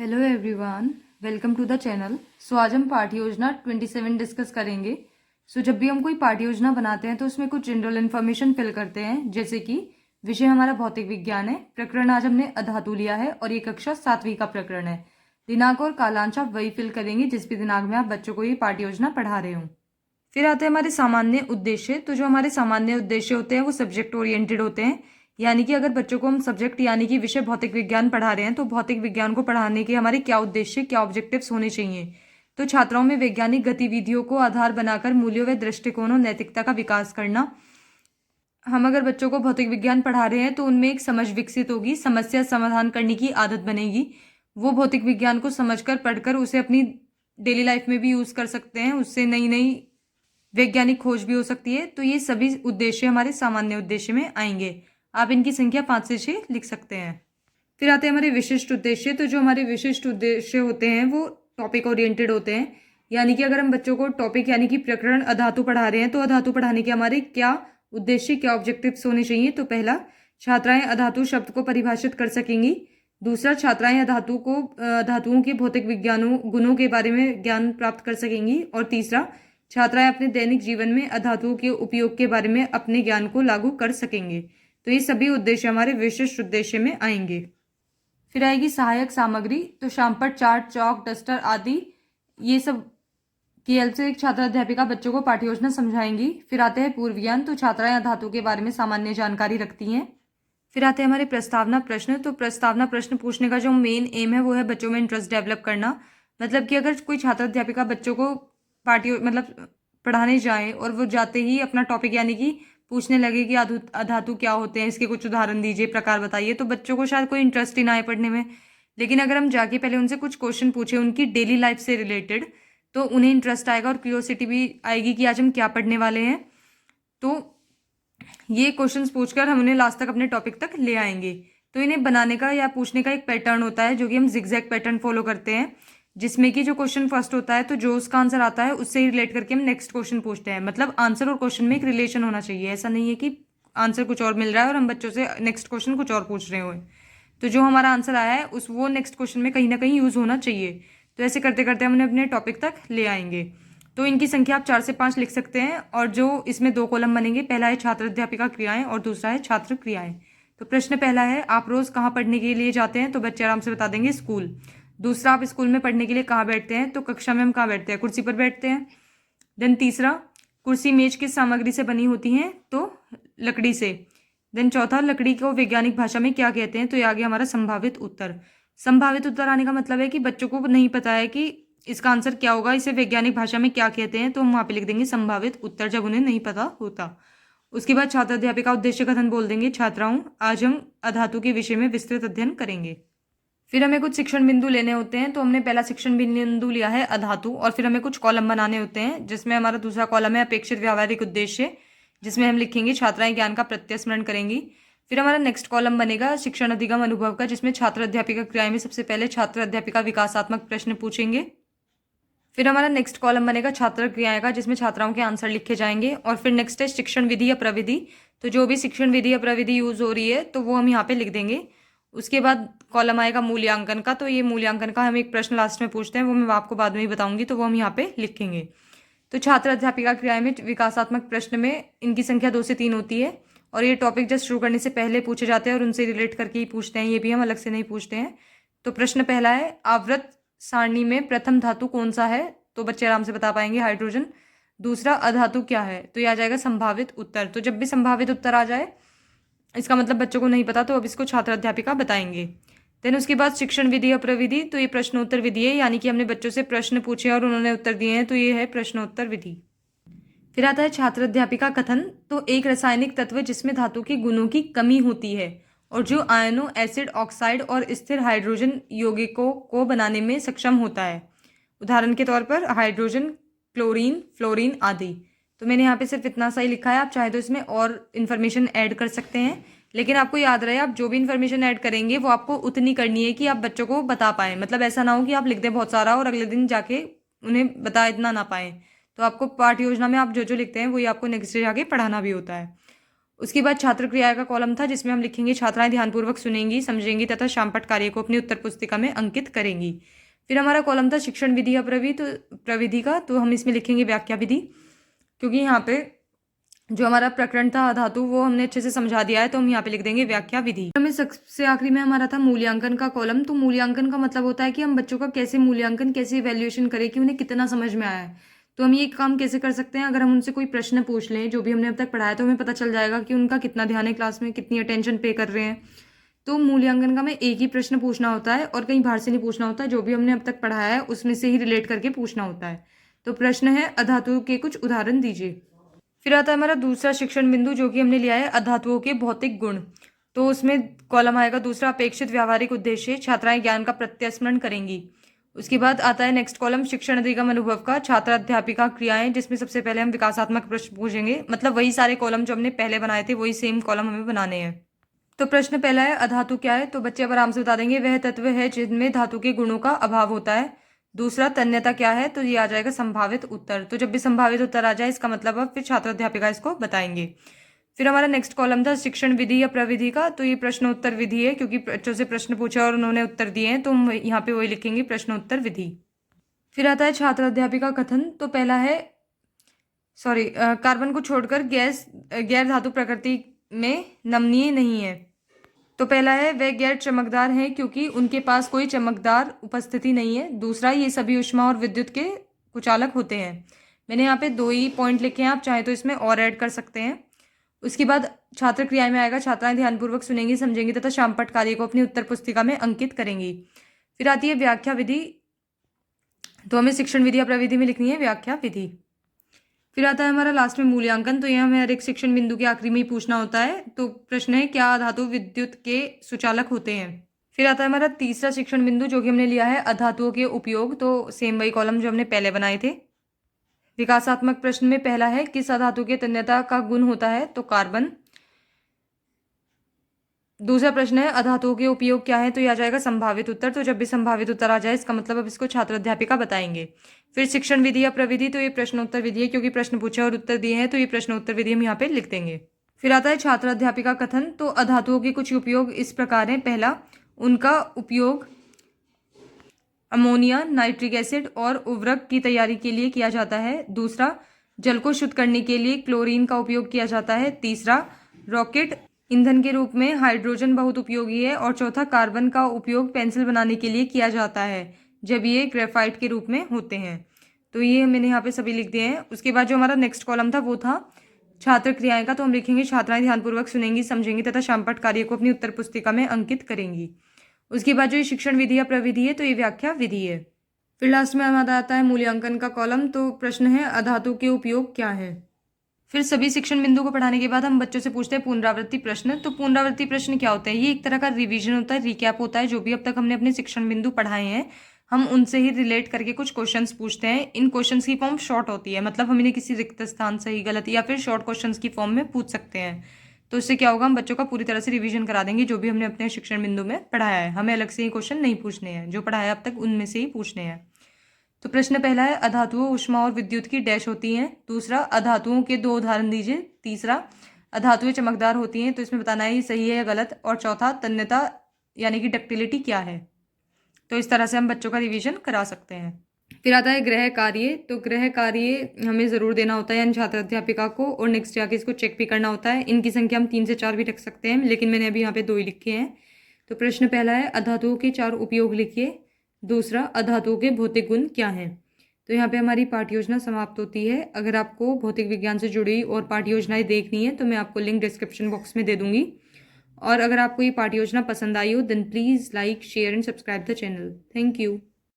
Hello everyone, welcome to the channel. आज हम पाठ्य योजना 27 डिस्कस करेंगे। जब भी हम कोई पाठ्य योजना बनाते हैं तो उसमें कुछ जनरल इन्फॉर्मेशन फिल करते हैं, जैसे कि विषय हमारा भौतिक विज्ञान है, प्रकरण आज हमने अधातु लिया है और ये कक्षा 7वीं का प्रकरण है। दिनांक और कालांश आप वही फिल करेंगे जिस भी दिनांक में आप बच्चों को ये पाठ्य योजना पढ़ा रहे हो। फिर आते हैं हमारे सामान्य उद्देश्य। तो जो हमारे सामान्य उद्देश्य होते हैं वो सब्जेक्ट ओरिएंटेड होते हैं, यानी कि अगर बच्चों को हम सब्जेक्ट यानी कि विषय भौतिक विज्ञान पढ़ा रहे हैं तो भौतिक विज्ञान को पढ़ाने के हमारे क्या उद्देश्य, क्या ऑब्जेक्टिव्स होने चाहिए। तो छात्राओं में वैज्ञानिक गतिविधियों को आधार बनाकर मूल्यों व दृष्टिकोणों नैतिकता का विकास करना। हम अगर बच्चों को भौतिक विज्ञान पढ़ा रहे हैं तो उनमें एक समझ विकसित होगी, समस्या समाधान करने की आदत बनेगी। वो भौतिक विज्ञान को समझकर पढ़कर उसे अपनी डेली लाइफ में भी यूज़ कर सकते हैं, उससे नई नई वैज्ञानिक खोज भी हो सकती है। तो ये सभी उद्देश्य हमारे सामान्य उद्देश्य में आएंगे। आप इनकी संख्या 5 से 6 लिख सकते हैं। फिर आते हैं हमारे विशिष्ट उद्देश्य। तो जो हमारे विशिष्ट उद्देश्य होते हैं वो टॉपिक ओरिएंटेड होते हैं, यानी कि अगर हम बच्चों को टॉपिक यानी कि प्रकरण अधातु पढ़ा रहे हैं तो अधातु पढ़ाने के हमारे क्या उद्देश्य, क्या ऑब्जेक्टिव्स होने चाहिए। तो पहला, छात्राएं अधातु शब्द को परिभाषित कर सकेंगी। दूसरा, छात्राएं धातुओं के भौतिक विज्ञानों गुणों के बारे में ज्ञान प्राप्त कर सकेंगी। और तीसरा, छात्राएं अपने दैनिक जीवन में अधातुओं के उपयोग के बारे में अपने ज्ञान को लागू कर सकेंगे। तो ये सभी उद्देश्य हमारे विशिष्ट उद्देश्य में आएंगे। फिर आएगी सहायक सामग्री। तो शामपट, चार्ट, चौक, डस्टर आदि ये सब की हेल्प से एक छात्र अध्यापिका बच्चों को पाठ्य योजना समझाएंगी। फिर आते हैं पूर्व ज्ञान। तो छात्राएं अधातु के बारे में सामान्य जानकारी रखती हैं। फिर आते हैं हमारे प्रस्तावना प्रश्न। तो प्रस्तावना प्रश्न पूछने का जो मेन एम है वो है बच्चों में इंटरेस्ट डेवलप करना। मतलब कि अगर कोई छात्र अध्यापिका बच्चों को पढ़ाने जाए और वो जाते ही अपना टॉपिक यानी कि पूछने लगे कि अधातु क्या होते हैं, इसके कुछ उदाहरण दीजिए, प्रकार बताइए, तो बच्चों को शायद कोई इंटरेस्ट ही ना आए पढ़ने में। लेकिन अगर हम जाके पहले उनसे कुछ क्वेश्चन पूछे उनकी डेली लाइफ से रिलेटेड, तो उन्हें इंटरेस्ट आएगा और क्यूरियोसिटी भी आएगी कि आज हम क्या पढ़ने वाले हैं। तो ये क्वेश्चंस पूछकर हम उन्हें लास्ट तक अपने टॉपिक तक ले आएंगे। तो इन्हें बनाने का या पूछने का एक पैटर्न होता है जो कि हम जिगजैग पैटर्न फॉलो करते हैं, जिसमें कि जो क्वेश्चन फर्स्ट होता है तो जो उसका आंसर आता है उससे ही रिलेट करके हम नेक्स्ट क्वेश्चन पूछते हैं। मतलब आंसर और क्वेश्चन में एक रिलेशन होना चाहिए, ऐसा नहीं है कि आंसर कुछ और मिल रहा है और हम बच्चों से नेक्स्ट क्वेश्चन कुछ और पूछ रहे हो। तो जो हमारा आंसर आया है वो नेक्स्ट क्वेश्चन में कहीं ना कहीं यूज होना चाहिए। तो ऐसे करते करते हम उन्हें अपने टॉपिक तक ले आएंगे। तो इनकी संख्या आप 4 से 5 लिख सकते हैं। और जो इसमें 2 कॉलम बनेंगे, पहला है छात्र अध्यापिका क्रियाएं और दूसरा है छात्र क्रियाएं। तो प्रश्न पहला है, आप रोज कहाँ पढ़ने के लिए जाते हैं। तो बच्चे आराम से बता देंगे स्कूल। दूसरा, आप स्कूल में पढ़ने के लिए कहाँ बैठते हैं। तो कक्षा में हम कहाँ बैठते हैं, कुर्सी पर बैठते हैं। देन तीसरा, कुर्सी मेज किस सामग्री से बनी होती हैं। तो लकड़ी से। देन चौथा, लकड़ी को वैज्ञानिक भाषा में क्या कहते हैं। तो ये आ गया हमारा संभावित उत्तर। संभावित उत्तर आने का मतलब है कि बच्चों को नहीं पता है कि इसका आंसर क्या होगा, इसे वैज्ञानिक भाषा में क्या कहते हैं, तो हम वहाँ पे लिख देंगे संभावित उत्तर जब उन्हें नहीं पता होता। उसके बाद छात्र अध्यापिका उद्देश्य कथन बोल देंगे, छात्राओं आज हम अधातु के विषय में विस्तृत अध्ययन करेंगे। फिर हमें कुछ शिक्षण बिंदु लेने होते हैं। तो हमने पहला शिक्षण बिंदु लिया है अधातु, और फिर हमें कुछ कॉलम बनाने होते हैं, जिसमें हमारा दूसरा कॉलम है अपेक्षित व्यावहारिक उद्देश्य, जिसमें हम लिखेंगे छात्राएं ज्ञान का प्रत्यस्मरण करेंगी। फिर हमारा नेक्स्ट कॉलम बनेगा शिक्षण अधिगम अनुभव का, जिसमें छात्र अध्यापिका क्रियाएं में सबसे पहले छात्र अध्यापिका विकासात्मक प्रश्न पूछेंगे। फिर हमारा नेक्स्ट कॉलम बनेगा छात्र क्रियाएं का, जिसमें छात्राओं के आंसर लिखे जाएंगे। और फिर नेक्स्ट है शिक्षण विधि या प्रविधि। तो जो भी शिक्षण विधि या प्रविधि यूज हो रही है तो वो हम यहाँ पे लिख देंगे। उसके बाद कॉलम आएगा मूल्यांकन का। तो ये मूल्यांकन का हम एक प्रश्न लास्ट में पूछते हैं, वो मैं आपको बाद में ही बताऊंगी, तो वो हम यहाँ पे लिखेंगे। तो छात्र अध्यापिका क्रियाएं में विकासात्मक प्रश्न में इनकी संख्या 2 से 3 होती है, और ये टॉपिक जस्ट शुरू करने से पहले पूछे जाते हैं और उनसे रिलेट करके ही पूछते हैं, ये भी हम अलग से नहीं पूछते हैं। तो प्रश्न पहला है, आवर्त सारणी में प्रथम धातु कौन सा है। तो बच्चे आराम से बता पाएंगे, हाइड्रोजन। दूसरा, अधातु क्या है। तो ये आ जाएगा संभावित उत्तर। तो जब भी संभावित उत्तर आ जाए इसका मतलब बच्चों को नहीं पता, तो अब इसको छात्र अध्यापिका बताएंगे। देन उसके बाद शिक्षण विधि या प्रविधि। तो ये प्रश्नोत्तर विधि है, यानी कि हमने बच्चों से प्रश्न पूछे और उन्होंने उत्तर दिए हैं, तो ये है प्रश्नोत्तर विधि। फिर आता है छात्र अध्यापिका कथन। तो एक रासायनिक तत्व जिसमें धातु के गुणों की कमी होती है और जो आयनों, एसिड, ऑक्साइड और स्थिर हाइड्रोजन यौगिकों को बनाने में सक्षम होता है। उदाहरण के तौर पर हाइड्रोजन, क्लोरीन, फ्लोरीन आदि। तो मैंने यहाँ पे सिर्फ इतना सा ही लिखा है, आप चाहे तो इसमें और इन्फॉर्मेशन ऐड कर सकते हैं, लेकिन आपको याद रहे आप जो भी इन्फॉर्मेशन ऐड करेंगे वो आपको उतनी करनी है कि आप बच्चों को बता पाएं। मतलब ऐसा ना हो कि आप लिख दें बहुत सारा और अगले दिन जाके उन्हें बता इतना ना पाएं। तो आपको पाठ्य योजना में आप जो जो लिखते हैं वही आपको नेक्स्ट डे जाके पढ़ाना भी होता है। उसके बाद छात्र क्रिया का कॉलम था जिसमें हम लिखेंगे छात्राएं ध्यानपूर्वक सुनेंगी, समझेंगी तथा शामपट कार्य को अपनी उत्तर पुस्तिका में अंकित करेंगी। फिर हमारा कॉलम था शिक्षण विधि या प्रविधि का, तो हम इसमें लिखेंगे व्याख्या विधि, क्योंकि यहाँ पे जो हमारा प्रकरण था अधातु वो हमने अच्छे से समझा दिया है, तो हम यहाँ पे लिख देंगे व्याख्या विधि। हमें सबसे आखिरी में हमारा था मूल्यांकन का कॉलम। तो मूल्यांकन का मतलब होता है कि हम बच्चों का कैसे मूल्यांकन, कैसे इवैल्यूएशन करें कि उन्हें कितना समझ में आया है। तो हम ये काम कैसे कर सकते हैं, अगर हम उनसे कोई प्रश्न पूछ लें जो भी हमने अब तक पढ़ाया, तो हमें पता चल जाएगा कि उनका कितना ध्यान है क्लास में, कितनी अटेंशन पे कर रहे हैं। तो मूल्यांकन का हमें एक ही प्रश्न पूछना होता है और कहीं बाहर से नहीं पूछना होता है, जो भी हमने अब तक पढ़ाया है उसमें से ही रिलेट करके पूछना होता है। तो प्रश्न है अधातु के कुछ उदाहरण दीजिए। फिर आता है हमारा दूसरा शिक्षण बिंदु, जो कि हमने लिया है अधातुओं के भौतिक गुण। तो उसमें कॉलम आएगा दूसरा अपेक्षित व्यावहारिक उद्देश्य, छात्राएं ज्ञान का प्रत्यास्मरण करेंगी। उसके बाद आता है नेक्स्ट कॉलम शिक्षण अधिगम अनुभव का, छात्र अध्यापिका क्रियाएं, जिसमें सबसे पहले हम विकासात्मक प्रश्न पूछेंगे। मतलब वही सारे कॉलम जो हमने पहले बनाए थे वही सेम कॉलम हमें बनाने हैं। तो प्रश्न पहला है अधातु क्या है, तो बच्चे अब आराम से बता देंगे वह तत्व है जिनमें धातु के गुणों का अभाव होता है। दूसरा तन्यता क्या है, तो ये आ जाएगा संभावित उत्तर। तो जब भी संभावित उत्तर आ जाए इसका मतलब अब फिर छात्र अध्यापिका इसको बताएंगे। फिर हमारा नेक्स्ट कॉलम था शिक्षण विधि या प्रविधि का, तो ये प्रश्नोत्तर विधि है, क्योंकि बच्चों से प्रश्न पूछे और उन्होंने उत्तर दिए हैं, तो हम यहाँ पे वही लिखेंगे प्रश्नोत्तर विधि। फिर आता है छात्र अध्यापिका कथन। तो पहला है कार्बन को छोड़कर गैस गैर धातु प्रकृति में नमनीय नहीं है। तो पहला है वे गैर चमकदार हैं क्योंकि उनके पास कोई चमकदार उपस्थिति नहीं है। दूसरा ये सभी ऊष्मा और विद्युत के कुचालक होते हैं। मैंने यहाँ पे 2 ही पॉइंट लिखे हैं, आप चाहें तो इसमें और ऐड कर सकते हैं। उसके बाद छात्र क्रिया में आएगा छात्राएं ध्यानपूर्वक सुनेंगी, समझेंगी तथा शामपट कार्य को अपनी उत्तर पुस्तिका में अंकित करेंगी। फिर आती है व्याख्या विधि, तो हमें शिक्षण विधि या प्रविधि में लिखनी है व्याख्या विधि। फिर आता है हमारा लास्ट में मूल्यांकन, तो यह हमें हर एक शिक्षण बिंदु के आखिरी में ही पूछना होता है। तो प्रश्न है क्या धातु विद्युत के सुचालक होते हैं। फिर आता है हमारा तीसरा शिक्षण बिंदु, जो कि हमने लिया है अधातुओं के उपयोग। तो सेम वही कॉलम जो हमने पहले बनाए थे। विकासात्मक प्रश्न में पहला है किस अधातु के तन्यता का गुण होता है, तो कार्बन। दूसरा प्रश्न है अधातुओं के उपयोग क्या है, तो यह आ जाएगा संभावित उत्तर। तो जब भी संभावित उत्तर आ जाए इसका मतलब अब इसको छात्र अध्यापिका बताएंगे। फिर शिक्षण विधि या प्रविधि, तो ये प्रश्नोत्तर विधि है, क्योंकि प्रश्न पूछे और उत्तर दिए हैं, तो ये प्रश्नोत्तर विधि हम यहाँ पे लिख देंगे। फिर आता है छात्र अध्यापिका कथन। तो अधातुओं के कुछ उपयोग इस प्रकार हैं। पहला, उनका उपयोग अमोनिया, नाइट्रिक एसिड और उर्वरक की तैयारी के लिए किया जाता है। दूसरा, जल को शुद्ध करने के लिए क्लोरीन का उपयोग किया जाता है। तीसरा, रॉकेट ईंधन के रूप में हाइड्रोजन बहुत उपयोगी है। और चौथा, कार्बन का उपयोग पेंसिल बनाने के लिए किया जाता है जब ये ग्रेफाइट के रूप में होते हैं। तो ये मैंने यहाँ पे सभी लिख दिए हैं। उसके बाद जो हमारा नेक्स्ट कॉलम था वो था छात्र क्रियाएं का, तो हम लिखेंगे छात्राएं ध्यानपूर्वक सुनेंगी, समझेंगी तथा शामपट कार्य को अपनी उत्तर पुस्तिका में अंकित करेंगी। उसके बाद जो ये शिक्षण विधि या प्रविधि है, तो ये व्याख्या विधि है। फिर लास्ट में हमारा आता है मूल्यांकन का कॉलम। तो प्रश्न है अधातु के उपयोग क्या है। फिर सभी शिक्षण बिंदु को पढ़ाने के बाद हम बच्चों से पूछते हैं पुनरावृत्ति प्रश्न। तो पुनरावृत्ति प्रश्न क्या होता है, ये एक तरह का रिवीजन होता है, रिकैप होता है। जो भी अब तक हमने अपने शिक्षण बिंदु पढ़ाए हैं हम उनसे ही रिलेट करके कुछ क्वेश्चंस पूछते हैं। इन क्वेश्चंस की फॉर्म शॉर्ट होती है, मतलब हम इन्हें किसी रिक्त स्थान, सही गलत या फिर शॉर्ट क्वेश्चंस की फॉर्म में पूछ सकते हैं। तो इससे क्या होगा, हम बच्चों का पूरी तरह से रिवीजन करा देंगे जो भी हमने अपने शिक्षण बिंदु में पढ़ाया है। हमें अलग से ही क्वेश्चन नहीं पूछने हैं, जो पढ़ाया अब तक उनमें से ही पूछने हैं। तो प्रश्न पहला है अधातुओं, ऊष्मा और विद्युत की डैश होती हैं। दूसरा, अधातुओं के 2 उदाहरण दीजिए। तीसरा, अधातुएं चमकदार होती हैं, तो इसमें बताना है ये सही है या गलत। और चौथा, तन्यता यानी कि डक्टिलिटी क्या है। तो इस तरह से हम बच्चों का रिवीजन करा सकते हैं। फिर आता है गृह कार्य। तो गृह कार्य हमें ज़रूर देना होता है यानी छात्र अध्यापिका को, और नेक्स्ट जाके इसको चेक भी करना होता है। इनकी संख्या हम 3 से 4 भी रख सकते हैं, लेकिन मैंने अभी यहाँ पे 2 ही लिखे हैं। तो प्रश्न पहला है अधातुओं के 4 उपयोग लिखिए। दूसरा, अधातुओं के भौतिक गुण क्या हैं। तो यहाँ पे हमारी पाठ्य योजना समाप्त होती है। अगर आपको भौतिक विज्ञान से जुड़ी और पाठ्य योजनाएं देखनी है तो मैं आपको लिंक डिस्क्रिप्शन बॉक्स में दे दूंगी। और अगर आपको ये पाठ्य योजना पसंद आई हो then please like, share and subscribe the channel. Thank you.